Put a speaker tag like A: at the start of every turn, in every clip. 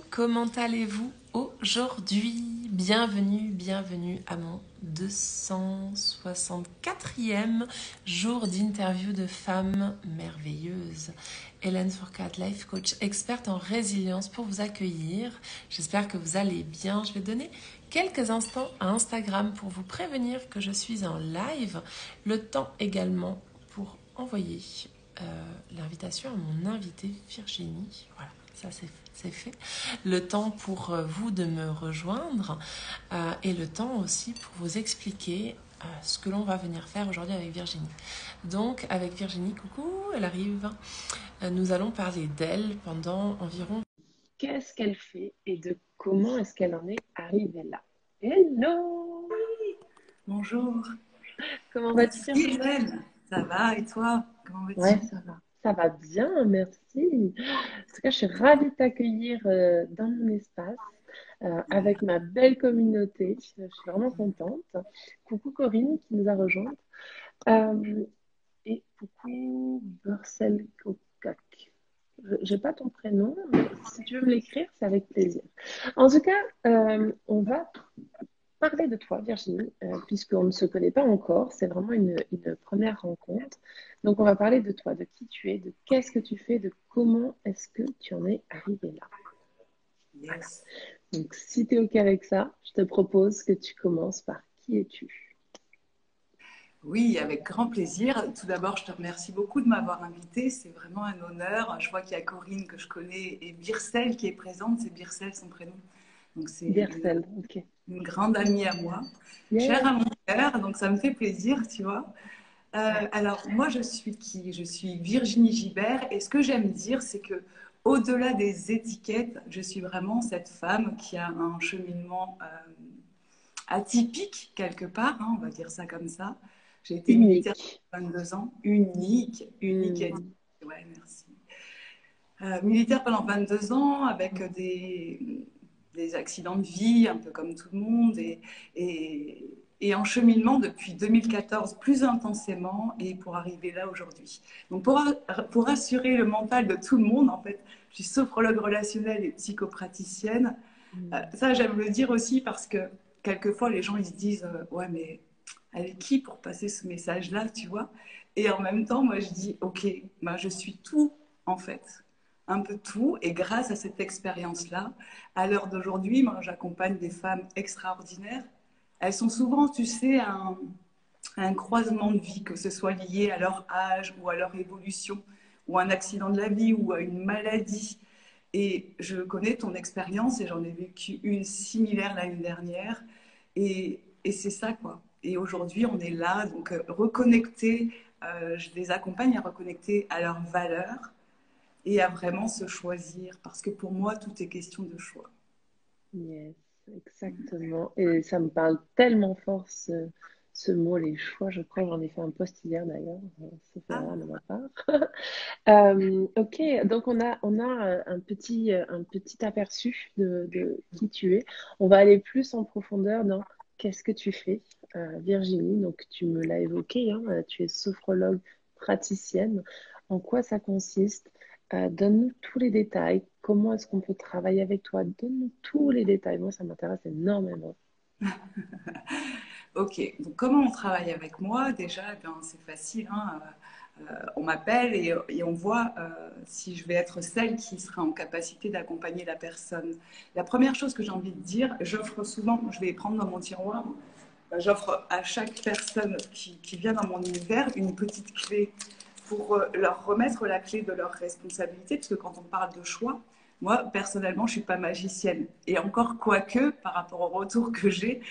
A: Comment allez-vous aujourd'hui? Bienvenue à mon 264e jour d'interview de femmes merveilleuses. Hélène Fourcade, life coach experte en résilience pour vous accueillir. J'espère que vous allez bien. Je vais donner quelques instants à Instagram pour vous prévenir que je suis en live. Le temps également pour envoyer l'invitation à mon invitée Virginie. Voilà, ça c'est fait. Le temps pour vous de me rejoindre et le temps aussi pour vous expliquer ce que l'on va venir faire aujourd'hui avec Virginie. Donc avec Virginie, coucou, elle arrive. Nous allons parler d'elle pendant environ... Qu'est-ce qu'elle fait et de comment est-ce qu'elle en est arrivée là? Hello!
B: Bonjour.
A: Comment vas-tu,
B: Merci
A: Virginie?
B: Hélène. Ça va et toi? Comment
A: Ouais,
B: vas-tu?
A: ça va. Ça va bien, merci. En tout cas, je suis ravie de t'accueillir dans mon espace avec ma belle communauté. Je suis vraiment contente. Coucou Corinne qui nous a rejointes. Euh, et coucou Burcel Cocac. J'ai pas ton prénom, mais si tu veux me l'écrire, c'est avec plaisir. En tout cas, on va parler de toi, Virginie, puisqu'on ne se connaît pas encore. C'est vraiment une première rencontre. Donc, on va parler de toi, de qui tu es, de qu'est-ce que tu fais, de comment est-ce que tu en es arrivé là. Voilà.
B: Yes.
A: Donc, si tu es OK avec ça, je te propose que tu commences par qui es-tu?
B: Oui, avec grand plaisir. Tout d'abord, je te remercie beaucoup de m'avoir invitée. C'est vraiment un honneur. Je vois qu'il y a Corinne que je connais et Bircel qui est présente. C'est Bircel son prénom. Donc c'est
A: Bircel, OK.
B: une grande amie à moi, chère
A: Yes.
B: à mon cœur. Donc ça me fait plaisir, tu vois.
A: Ouais.
B: Alors, moi, je suis qui? Je suis Virginie Gibert. Et ce que j'aime dire, c'est que au-delà des étiquettes, je suis vraiment cette femme qui a un cheminement atypique quelque part, hein, on va dire ça comme ça. J'ai été militaire
A: Unique.
B: pendant 22 ans, unique et
A: Hmm.
B: atypique. Ouais, merci. Militaire pendant 22 ans avec des accidents de vie, un peu comme tout le monde, et en cheminement depuis 2014 plus intensément et pour arriver là aujourd'hui. Donc pour assurer le mental de tout le monde, en fait, je suis sophrologue relationnelle et psychopraticienne.
A: Hmm.
B: Ça, j'aime le dire aussi parce que quelquefois les gens ils se disent ouais mais elle est qui pour passer ce message-là, tu vois? Et en même temps, moi je dis ok, bah, je suis tout en fait un peu tout. Et grâce à cette expérience-là, à l'heure d'aujourd'hui, moi, j'accompagne des femmes extraordinaires. Elles sont souvent, tu sais, à un croisement de vie, que ce soit lié à leur âge ou à leur évolution, ou à un accident de la vie ou à une maladie. Et je connais ton expérience et j'en ai vécu une similaire l'année dernière. Et c'est ça, quoi. Et aujourd'hui, on est là, donc reconnecter, je les accompagne à reconnecter à leurs valeurs, et à vraiment se choisir. Parce que pour moi, tout est question de choix.
A: Yes, exactement. Et ça me parle tellement fort ce mot, les choix. Je crois que j'en ai fait un post hier d'ailleurs, sauf erreur de
B: Ah,
A: ma part. Ok, donc on a un petit aperçu de qui tu es. On va aller plus en profondeur dans qu'est-ce que tu fais, Virginie. Donc tu me l'as évoqué, hein, tu es sophrologue praticienne. En quoi ça consiste? Donne-nous tous les détails. Comment est-ce qu'on peut travailler avec toi? Donne-nous tous les détails. Moi, ça m'intéresse énormément.
B: ok. Donc, comment on travaille avec moi? Déjà, eh bien, c'est facile, hein. On m'appelle et on voit si je vais être celle qui sera en capacité d'accompagner la personne. La première chose que j'ai envie de dire, j'offre souvent, je vais prendre dans mon tiroir, j'offre à chaque personne qui vient dans mon univers une petite clé pour leur remettre la clé de leur responsabilité, parce que quand on parle de choix, moi, personnellement, je ne suis pas magicienne. Et encore, quoique, par rapport au retour que j'ai,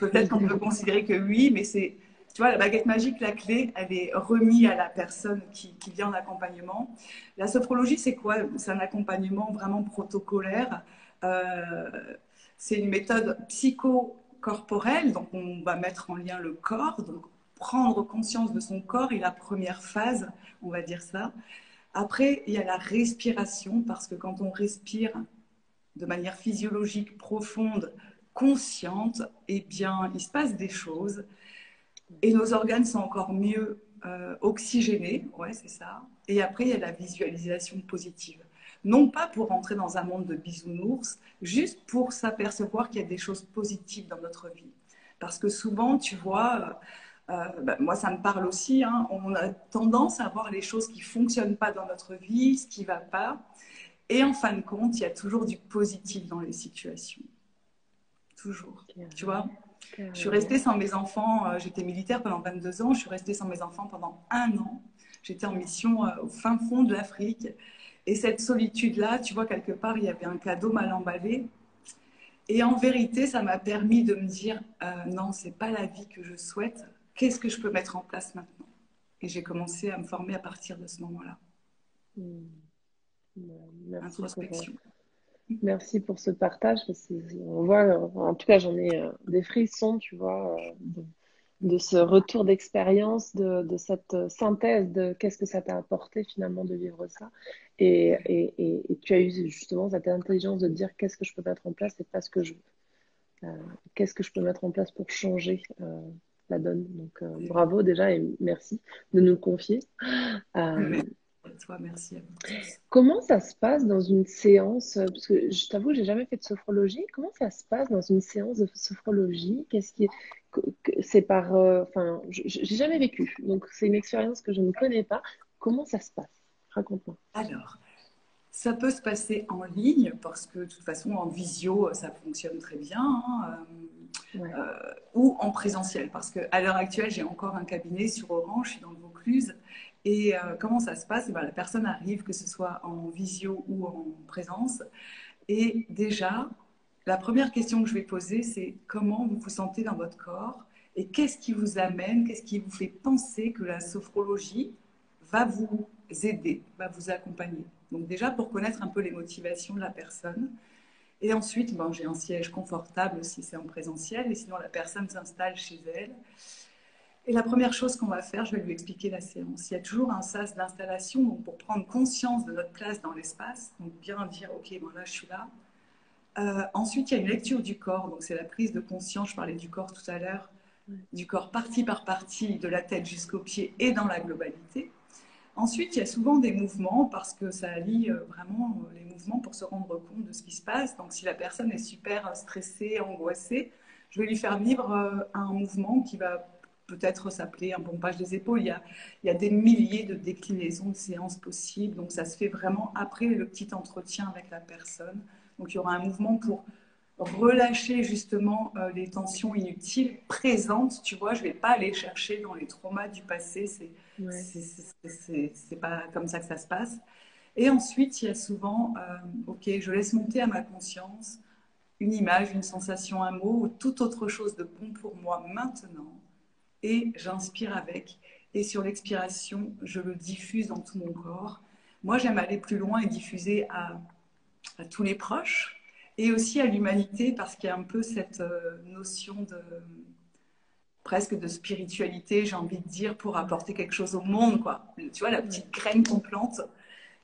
B: peut-être qu'on peut considérer que oui, mais c'est, tu vois, la baguette magique, la clé, elle est remise à la personne qui vient en accompagnement. La sophrologie, c'est quoi? C'est un accompagnement vraiment protocolaire. Euh, c'est une méthode psychocorporelle, donc on va mettre en lien le corps, donc prendre conscience de son corps est la première phase, on va dire ça. Après, il y a la respiration, parce que quand on respire de manière physiologique, profonde, consciente, eh bien, il se passe des choses et nos organes sont encore mieux oxygénés, ouais, c'est ça. Et après, il y a la visualisation positive. non pas pour rentrer dans un monde de bisounours, juste pour s'apercevoir qu'il y a des choses positives dans notre vie. Parce que souvent, tu vois, moi ça me parle aussi, hein, on a tendance à voir les choses qui ne fonctionnent pas dans notre vie, ce qui ne va pas. Et en fin de compte, il y a toujours du positif dans les situations. Toujours. Tu vois, je suis restée sans mes enfants, j'étais militaire pendant 22 ans, je suis restée sans mes enfants pendant 1 an. J'étais en mission au fin fond de l'Afrique. Et cette solitude-là, tu vois, quelque part, il y avait un cadeau mal emballé. Et en vérité, ça m'a permis de me dire, non, c'est pas la vie que je souhaite. Qu'est-ce que je peux mettre en place maintenant? Et j'ai commencé à me former à partir de ce moment-là.
C: Merci
B: Introspection.
C: merci pour ce partage. On voit, en tout cas, j'en ai des frissons, tu vois, de ce retour d'expérience, de cette synthèse de qu'est-ce que ça t'a apporté finalement de vivre ça. Et tu as eu justement cette intelligence de dire qu'est-ce que je peux mettre en place et pas ce que je qu'est-ce que je peux mettre en place pour changer la donne. Donc bravo déjà et merci de nous le confier.
B: Merci à toi, merci à vous tous.
C: Comment ça se passe dans une séance? Parce que je t'avoue, j'ai jamais fait de sophrologie. Comment ça se passe dans une séance de sophrologie? C'est par, enfin, j'ai jamais vécu. Donc c'est une expérience que je ne connais pas. Comment ça se passe? Raconte-moi.
B: Alors, ça peut se passer en ligne parce que de toute façon, en visio, ça fonctionne très bien, hein,
C: Ouais.
B: ou en présentiel parce qu'à l'heure actuelle, j'ai encore un cabinet sur Orange, je suis dans le Vaucluse. Et comment ça se passe? Eh ben, la personne arrive, que ce soit en visio ou en présence. Et déjà, la première question que je vais poser, c'est comment vous vous sentez dans votre corps et qu'est-ce qui vous amène, qu'est-ce qui vous fait penser que la sophrologie va vous aider, va vous accompagner. Donc déjà, pour connaître un peu les motivations de la personne. Et ensuite, ben, j'ai un siège confortable si c'est en présentiel, et sinon la personne s'installe chez elle. Et la première chose qu'on va faire, je vais lui expliquer la séance. Il y a toujours un sas d'installation donc pour prendre conscience de notre place dans l'espace, donc bien dire, ok, bon là je suis là. Ensuite, il y a une lecture du corps, donc c'est la prise de conscience, je parlais du corps tout à l'heure, du corps partie par partie, de la tête jusqu'aux pieds et dans la globalité. Ensuite, il y a souvent des mouvements parce que ça allie vraiment les mouvements pour se rendre compte de ce qui se passe. Donc, si la personne est super stressée, angoissée, je vais lui faire vivre un mouvement qui va peut-être s'appeler un pompage des épaules. Il y a des milliers de déclinaisons de séances possibles. Donc, ça se fait vraiment après le petit entretien avec la personne. Donc, il y aura un mouvement pour relâcher justement les tensions inutiles présentes. Tu vois, je ne vais pas aller chercher dans les traumas du passé. C'est pas comme ça que ça se passe. Et ensuite, il y a souvent, ok, je laisse monter à ma conscience une image, une sensation, un mot ou toute autre chose de bon pour moi maintenant. Et j'inspire avec. Et sur l'expiration, je le diffuse dans tout mon corps. Moi, j'aime aller plus loin et diffuser à tous les proches et aussi à l'humanité parce qu'il y a un peu cette notion de presque de spiritualité, j'ai envie de dire, pour apporter quelque chose au monde, quoi. Tu vois, la petite graine qu'on plante.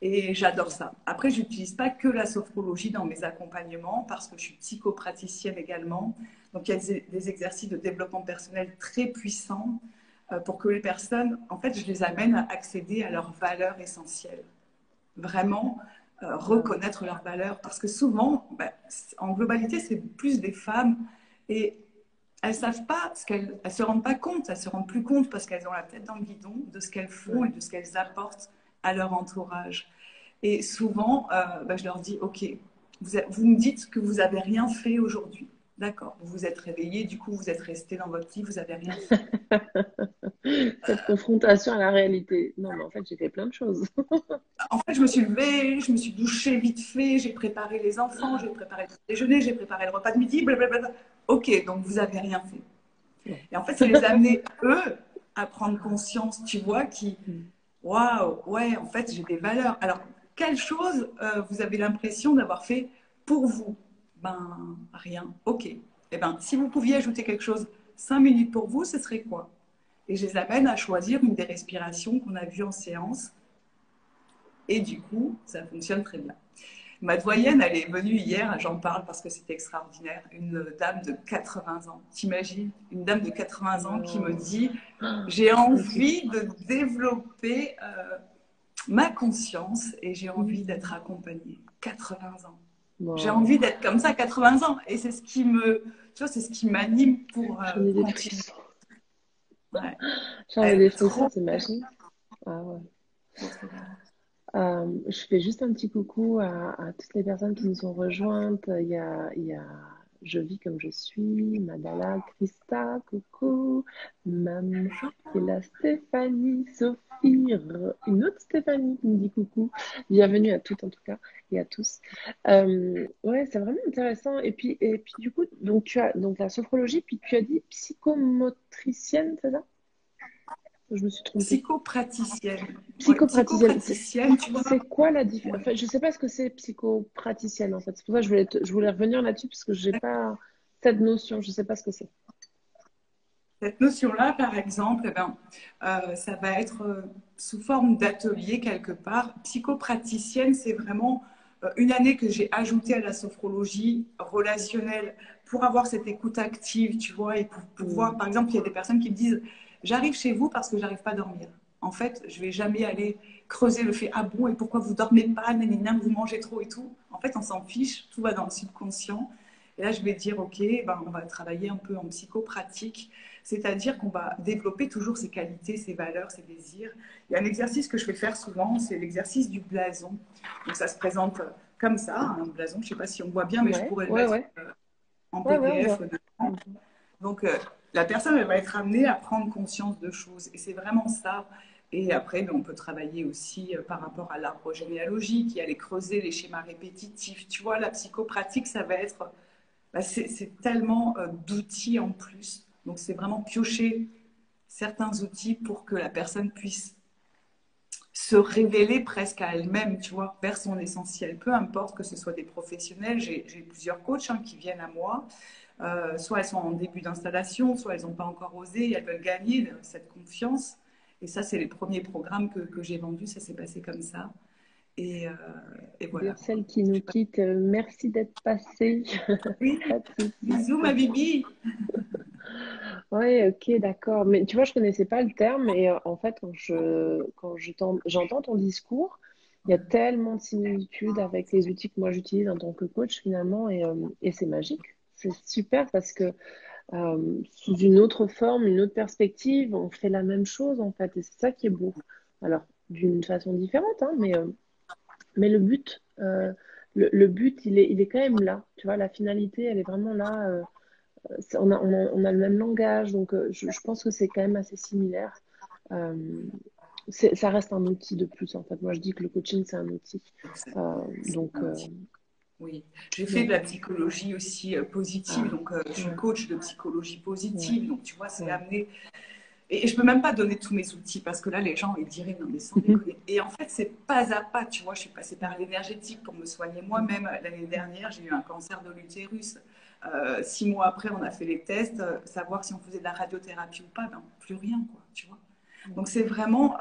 B: Et j'adore ça. Après, je n'utilise pas que la sophrologie dans mes accompagnements parce que je suis psychopraticienne également. Donc, il y a des exercices de développement personnel très puissants pour que les personnes, en fait, je les amène à accéder à leurs valeurs essentielles. Vraiment, reconnaître leurs valeurs. Parce que souvent, en globalité, c'est plus des femmes et elles savent pas elles se rendent pas compte, elles se rendent plus compte parce qu'elles ont la tête dans le guidon de ce qu'elles font et de ce qu'elles apportent à leur entourage. Et souvent, je leur dis, ok, vous me dites que vous n'avez rien fait aujourd'hui. D'accord, vous vous êtes réveillé, du coup vous êtes resté dans votre lit, vous n'avez rien fait.
C: Cette confrontation à la réalité. Non, mais en fait, j'ai fait plein de choses.
B: En fait, je me suis levée, je me suis douchée vite fait, j'ai préparé les enfants, j'ai préparé le déjeuner, j'ai préparé le repas de midi, blablabla. Ok, donc vous n'avez rien fait. Et en fait, c'est les amener, eux, à prendre conscience, tu vois, waouh, ouais, en fait, j'ai des valeurs. Alors, quelle chose vous avez l'impression d'avoir fait pour vous? Ben, rien. Ok. Eh ben, si vous pouviez ajouter quelque chose, 5 minutes pour vous, ce serait quoi? Et je les amène à choisir une des respirations qu'on a vues en séance. Et du coup, ça fonctionne très bien. Ma doyenne, elle est venue hier, j'en parle parce que c'était extraordinaire, une dame de 80 ans. T'imagines? Une dame de 80 ans qui me dit, j'ai envie de développer ma conscience et j'ai envie
C: Mhm.
B: d'être accompagnée. 80 ans. J'ai
C: Wow.
B: envie d'être comme ça à 80 ans. Et c'est ce qui me, tu vois, c'est ce qui m'anime
C: J'en ai des
B: continuer.
C: frissons.
B: Ouais.
C: J'en ai
B: Eh,
C: des frissons,
B: trop,
C: c'est magique. Ah ouais.
B: trop, trop bien.
C: Je fais juste un petit coucou à toutes les personnes qui nous ont rejointes. Il y a Je vis comme je suis, Madala, Christa, coucou, Mam, qui est là, Stéphanie, Sophie, une autre Stéphanie qui me dit coucou. Bienvenue à toutes en tout cas et à tous. Ouais, c'est vraiment intéressant. Et puis du coup, donc tu as donc la sophrologie, puis tu as dit psychomotricienne, c'est ça? Je me suis trompée.
B: Psychopraticienne. Ouais,
C: Psychopraticienne,
B: psychopraticienne, tu vois.
C: c'est quoi la différence?
B: Ouais.
C: Enfin, je sais pas ce que c'est psychopraticienne en fait. C'est pour ça que je voulais revenir là-dessus parce que j'ai pas cette notion. Je sais pas ce que c'est.
B: Cette notion-là, par exemple, eh ben, ça va être sous forme d'atelier quelque part. Psychopraticienne, c'est vraiment une année que j'ai ajoutée à la sophrologie relationnelle pour avoir cette écoute active, tu vois, et pour voir,
C: Hmm.
B: par exemple, il y a des personnes qui me disent, j'arrive chez vous parce que j'arrive pas à dormir. En fait, je vais jamais aller creuser le fait, ah bon, et pourquoi vous dormez pas, nanana, vous mangez trop et tout. En fait, on s'en fiche, tout va dans le subconscient. Et là, je vais dire, OK, ben, on va travailler un peu en psychopratique, c'est-à-dire qu'on va développer toujours ses qualités, ses valeurs, ses désirs. Il y a un exercice que je fais faire souvent, c'est l'exercice du blason. Donc ça se présente comme ça, un blason, je ne sais pas si on voit bien, mais je
C: Ouais,
B: pourrais le
C: ouais,
B: mettre
C: ouais,
B: en
C: ouais, ouais, on
B: PDF
C: voit.
B: dedans.
C: Mhm.
B: Donc la personne, elle va être amenée à prendre conscience de choses. Et c'est vraiment ça. Et après, ben, on peut travailler aussi par rapport à l'arbre généalogique et aller creuser les schémas répétitifs. Tu vois, la psychopratique, ça va être bah, c'est tellement d'outils en plus. Donc, c'est vraiment piocher certains outils pour que la personne puisse se révéler presque à elle-même, tu vois, vers son essentiel. Peu importe que ce soit des professionnels, j'ai plusieurs coachs qui viennent à moi. Soit elles sont en début d'installation, soit elles n'ont pas encore osé, et elles veulent gagner cette confiance. Et ça, c'est les premiers programmes que j'ai vendus, ça s'est passé comme ça. Et, euh, et voilà
C: Dire
B: quoi.
C: celle qui nous quitte, merci d'être passée.
B: Oui,
C: Pas de souci.
B: bisous ma bibi.
C: Ouais, ok, d'accord. Mais tu vois, je connaissais pas le terme et en fait, j'entends ton discours, il y a tellement de similitudes avec les outils que moi j'utilise en tant que coach finalement et c'est magique. C'est super parce que sous une autre forme, une autre perspective, on fait la même chose en fait et c'est ça qui est beau. Alors, d'une façon différente, hein, mais le but, il est quand même là. Tu vois, la finalité, elle est vraiment là. On a le même langage, donc je pense que c'est quand même assez similaire. Euh, Ça reste un outil de plus, en fait. Moi, je dis que le coaching, c'est un outil. Donc,
B: Oui, j'ai fait de
C: donc
B: la psychologie aussi positive,
C: ah,
B: donc je suis
C: ouais,
B: coach de psychologie
C: ouais,
B: positive, donc tu vois, c'est
C: ouais.
B: amené. Et je peux même pas donner tous mes outils parce que là, les gens, ils diraient, non, mais sans déconner. Et en fait, c'est pas à pas, tu vois, je suis passée par l'énergétique pour me soigner moi-même. L'année dernière, j'ai eu un cancer de l'utérus. 6 mois après, on a fait les tests, savoir si on faisait de la radiothérapie ou pas, ben, plus rien, quoi, tu vois. Donc, c'est vraiment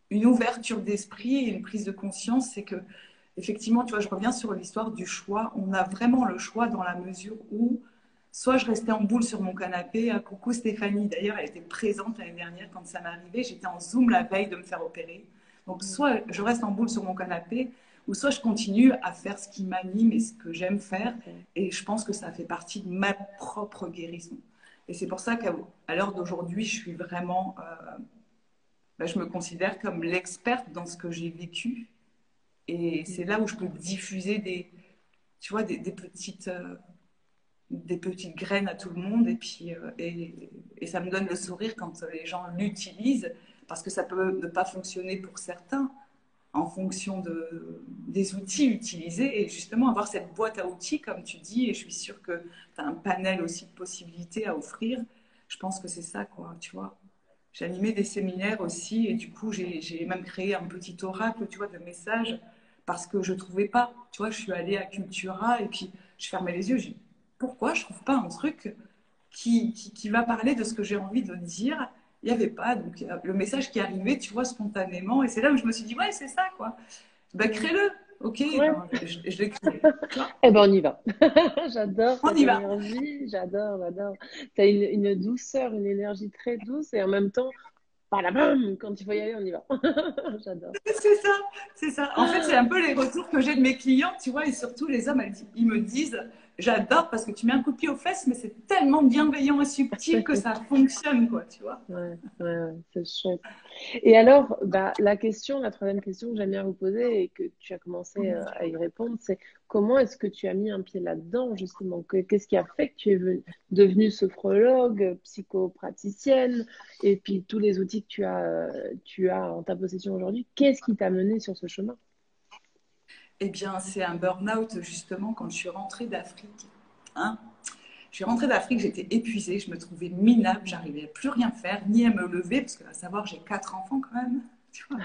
B: une ouverture d'esprit et une prise de conscience, c'est que effectivement, tu vois, je reviens sur l'histoire du choix. On a vraiment le choix dans la mesure où soit je restais en boule sur mon canapé. Coucou Stéphanie, d'ailleurs, elle était présente l'année dernière quand ça m'est arrivé. J'étais en Zoom la veille de me faire opérer. Donc, soit je reste en boule sur mon canapé, ou soit je continue à faire ce qui m'anime et ce que j'aime faire. Et je pense que ça fait partie de ma propre guérison. Et c'est pour ça qu'à l'heure d'aujourd'hui, je suis vraiment, ben, je me considère comme l'experte dans ce que j'ai vécu et c'est là où je peux diffuser tu vois, des petites graines à tout le monde. Et puis, et ça me donne le sourire quand les gens l'utilisent, parce que ça peut ne pas fonctionner pour certains en fonction des outils utilisés. Et justement, avoir cette boîte à outils, comme tu dis, et je suis sûre que tu as un panel aussi de possibilités à offrir. Je pense que c'est ça, quoi, tu vois. J'ai animé des séminaires aussi et du coup, j'ai même créé un petit oracle, tu vois, de messages parce que je trouvais pas. Tu vois, je suis allée à Cultura et puis je fermais les yeux. J'ai dit, pourquoi je trouve pas un truc qui va parler de ce que j'ai envie de dire? Il n'y avait pas. Donc, le message qui arrivait, tu vois, spontanément. Et c'est là où je me suis dit, ouais, c'est ça, quoi. Ben,
C: Ouais.
B: crée-le. Ok,
C: Ouais.
B: ben, je l'ai créé. Tu vois,
C: Eh ben, on y va. J'adore
B: on
C: cette
B: y va.
C: énergie. J'adore, j'adore. T'as une douceur, une énergie très douce et en même temps, par là, bam, quand il faut y aller, on y va. J'adore.
B: C'est ça, c'est ça. En fait, c'est un peu les retours que j'ai de mes clients, tu vois, et surtout les hommes, ils me disent, j'adore parce que tu mets un coup de pied aux fesses, mais c'est tellement bienveillant et subtil que ça fonctionne, quoi, tu vois.
C: Ouais, ouais, ouais, c'est chouette. Et alors, bah, la troisième question que j'aime bien vous poser et que tu as commencé à y répondre, c'est comment est-ce que tu as mis un pied là-dedans, justement? Qu'est-ce qui a fait que tu es devenue sophrologue, psychopraticienne, et puis tous les outils que tu as en ta possession aujourd'hui? Qu'est-ce qui t'a mené sur ce chemin?
B: Eh bien, c'est un burn-out, justement, quand je suis rentrée d'Afrique. Hein. Je suis rentrée d'Afrique, j'étais épuisée, je me trouvais minable, j'arrivais à plus rien faire, ni à me lever, parce que à savoir, j'ai 4 enfants quand même. Tu vois.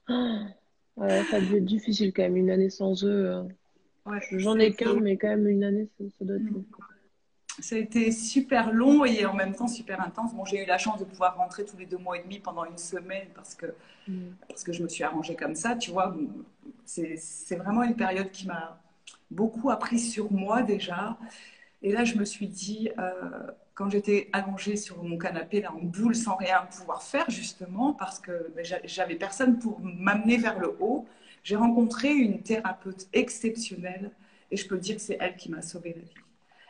C: Ah ouais. Ouais, ça a dû être difficile quand même, une année sans eux.
B: Ouais,
C: J'en ai qu'un, mais quand même une année, ça doit être long.
B: ça a été super long et en même temps super intense. Bon, j'ai eu la chance de pouvoir rentrer tous les 2 mois et demi pendant une semaine
C: Mm.
B: parce que je me suis arrangée comme ça, tu vois. C'est vraiment une période qui m'a beaucoup appris sur moi déjà. Et là, je me suis dit, quand j'étais allongée sur mon canapé, là, en boule, sans rien pouvoir faire, justement, parce que ben, j'avais personne pour m'amener vers le haut, j'ai rencontré une thérapeute exceptionnelle et je peux dire que c'est elle qui m'a sauvé la vie.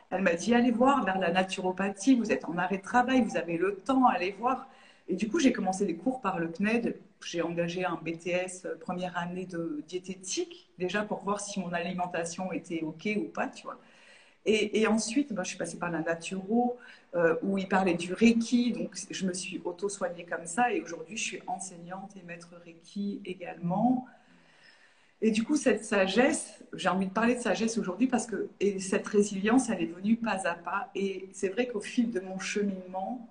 B: Elle m'a dit, allez voir vers la naturopathie, vous êtes en arrêt de travail, vous avez le temps, allez voir. Et du coup, j'ai commencé les cours par le CNED. J'ai engagé un BTS première année de diététique, déjà pour voir si mon alimentation était OK ou pas, tu vois. Et ensuite, ben, je suis passée par la naturo, où il parlait du Reiki. Donc, je me suis auto-soignée comme ça. Et aujourd'hui, je suis enseignante et maître Reiki également. Et du coup, cette sagesse, j'ai envie de parler de sagesse aujourd'hui parce que et cette résilience, elle est venue pas à pas. Et c'est vrai qu'au fil de mon cheminement,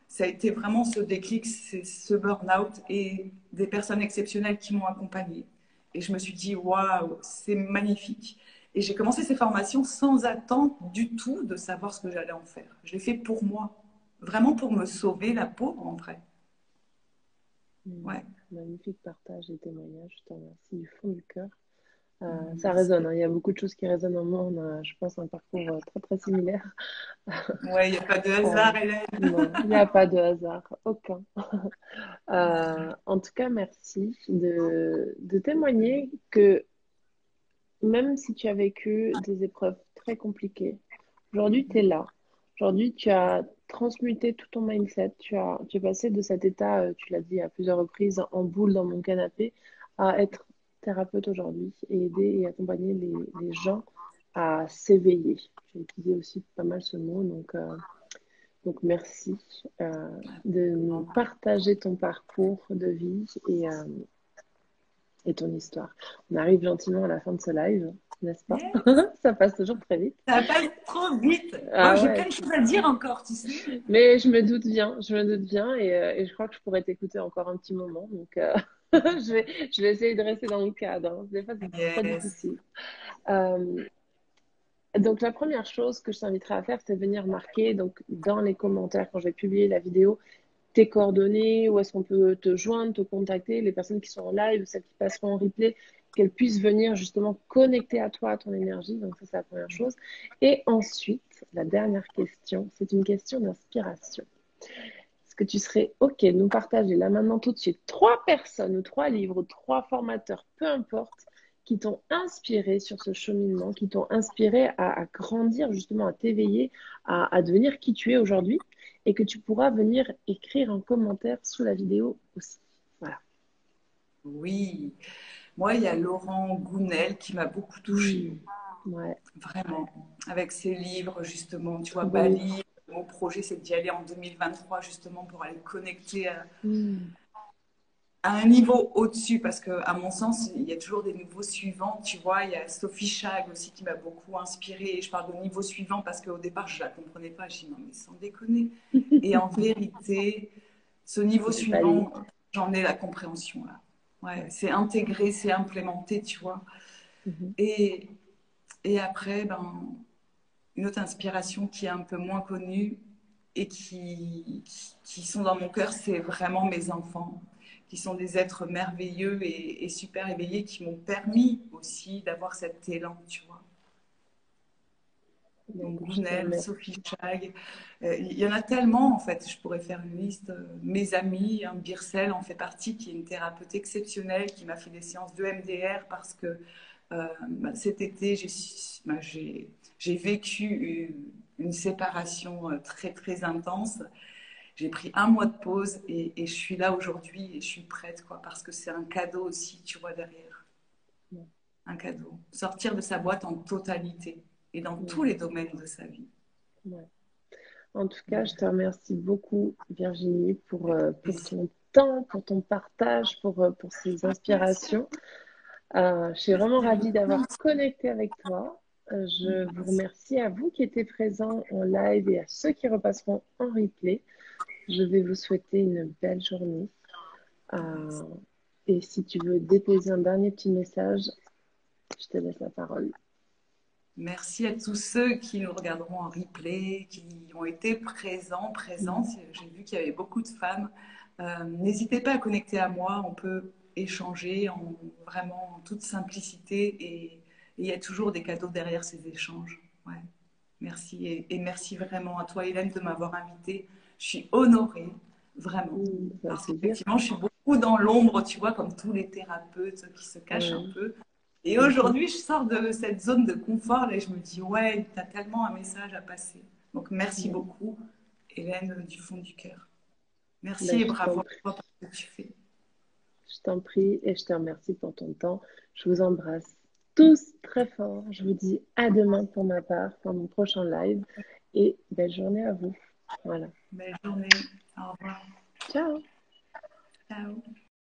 B: ça a été vraiment ce déclic, c'est ce burn-out et des personnes exceptionnelles qui m'ont accompagnée. Et je me suis dit, waouh, c'est magnifique. Et j'ai commencé ces formations sans attendre du tout de savoir ce que j'allais en faire. Je l'ai fait pour moi, vraiment pour me sauver la peau en vrai.
C: Mm.
B: Ouais.
C: Magnifique partage et témoignage, je te remercie du fond du cœur. Ça résonne,
B: Merci.
C: hein. Il y a beaucoup de choses qui résonnent en moi. On a, je pense, un parcours très très similaire.
B: Ouais, il n'y a pas de
C: Euh,
B: hasard, Hélène.
C: non, il n'y a pas de hasard, aucun. En tout cas, merci de témoigner que même si tu as vécu des épreuves très compliquées, aujourd'hui, tu es là. Aujourd'hui, tu as transmuté tout ton mindset. Tu es passé de cet état, tu l'as dit à plusieurs reprises, en boule dans mon canapé, à être thérapeute aujourd'hui et aider et accompagner les gens à s'éveiller. J'ai utilisé aussi pas mal ce mot, donc merci de nous partager ton parcours de vie et ton histoire. On arrive gentiment à la fin de ce live, n'est-ce pas?
B: Yeah.
C: Ça passe toujours très vite.
B: Ça passe trop vite. Moi,
C: Ah
B: j'ai
C: ouais,
B: plein de choses à dire encore, tu sais.
C: mais je me doute bien et je crois que je pourrais t'écouter encore un petit moment. Donc, je vais essayer de rester dans le cadre, hein. Des fois, c'est très
B: Yes.
C: difficile. Euh, donc, la première chose que je t'inviterai à faire, c'est venir marquer donc, dans les commentaires quand je vais publier la vidéo tes coordonnées, où est-ce qu'on peut te joindre, te contacter, les personnes qui sont en live, celles qui passeront en replay, qu'elles puissent venir justement connecter à toi, à ton énergie. Donc ça, c'est la première chose. Et ensuite, la dernière question, c'est une question d'inspiration. Est-ce que tu serais OK de nous partager là maintenant tout de suite 3 personnes ou 3 livres ou 3 formateurs, peu importe, qui t'ont inspiré sur ce cheminement, qui t'ont inspiré à grandir justement, à t'éveiller, à devenir qui tu es aujourd'hui et que tu pourras venir écrire un commentaire sous la vidéo aussi. Voilà.
B: Oui. Moi, il y a Laurent Gounel qui m'a beaucoup touchée,
C: Hmm. Ouais,
B: vraiment, avec ses livres, justement. Tu vois,
C: très beau livre.
B: Bali, mon projet, c'est d'y aller en 2023, justement, pour aller connecter
C: Hmm.
B: à un niveau au-dessus, parce que, à mon sens, il y a toujours des niveaux suivants. Tu vois, il y a Sophie Chag aussi qui m'a beaucoup inspirée. Et je parle de niveau suivant parce qu'au départ, je ne la comprenais pas. Je dis, non, mais sans déconner. Et en vérité, ce niveau
C: Il faut pas aller.
B: suivant, j'en ai la compréhension là. Ouais,
C: Ouais.
B: c'est intégré, c'est implémenté, tu vois.
C: Mhm.
B: Et, et après, ben, une autre inspiration qui est un peu moins connue et qui sont dans mon cœur, c'est vraiment mes enfants, qui sont des êtres merveilleux et super éveillés, qui m'ont permis aussi d'avoir cet élan, tu vois.
C: Bah,
B: Donc
C: écoute, je te
B: Gounem,
C: remercie.
B: Sophie Chag, il y en a tellement en fait, je pourrais faire une liste. Mes amis, hein, Birsel en fait partie, qui est une thérapeute exceptionnelle, qui m'a fait des séances de MDR parce que cet été, j'ai vécu une séparation très très intense. J'ai pris un mois de pause et je suis là aujourd'hui et je suis prête, quoi, parce que c'est un cadeau aussi, tu vois, derrière.
C: Ouais,
B: Un cadeau. Sortir de sa boîte en totalité et dans tous
C: ouais,
B: les domaines de sa vie.
C: ouais. En tout cas,
B: Donc,
C: je te remercie beaucoup, Virginie,
B: avec
C: pour
B: plaisir.
C: ton temps, pour ton partage, pour ces
B: Merci à
C: inspirations.
B: vous.
C: Je suis vraiment
B: Merci
C: ravie
B: beaucoup.
C: d'avoir connecté avec toi. Je vous
B: Merci.
C: remercie à vous qui étiez présents en live et à ceux qui repasseront en replay. Je vais vous souhaiter une belle journée. Euh, et si tu veux déposer un dernier petit message, je te laisse la parole.
B: Merci à tous ceux qui nous regarderont en replay, qui ont été présentes. J'ai vu qu'il y avait beaucoup de femmes. N'hésitez pas à connecter à moi, on peut échanger vraiment en toute simplicité et il y a toujours des cadeaux derrière ces échanges. Ouais. Merci et merci vraiment à toi Hélène de m'avoir invitée. Je suis honorée, vraiment.
C: Ça fait
B: Parce
C: plaisir.
B: qu'effectivement, je suis beaucoup dans l'ombre, tu vois, comme tous les thérapeutes qui se cachent un
C: Ouais.
B: peu. Et
C: Mhm.
B: aujourd'hui, je sors de cette zone de confort et je me dis, ouais, tu as tellement un message à passer. Donc, merci
C: Ouais.
B: beaucoup, Hélène, du fond du cœur.
C: Ben,
B: Merci et
C: je t'en
B: bravo à
C: prie.
B: toi pour ce que tu fais.
C: Je t'en prie et je te remercie pour ton temps. Je vous embrasse tous très fort. Je vous dis à demain pour ma part, pour mon prochain live. Et belle journée à vous. Voilà.
B: Belle journée. Au revoir.
C: Ciao!
B: Ciao.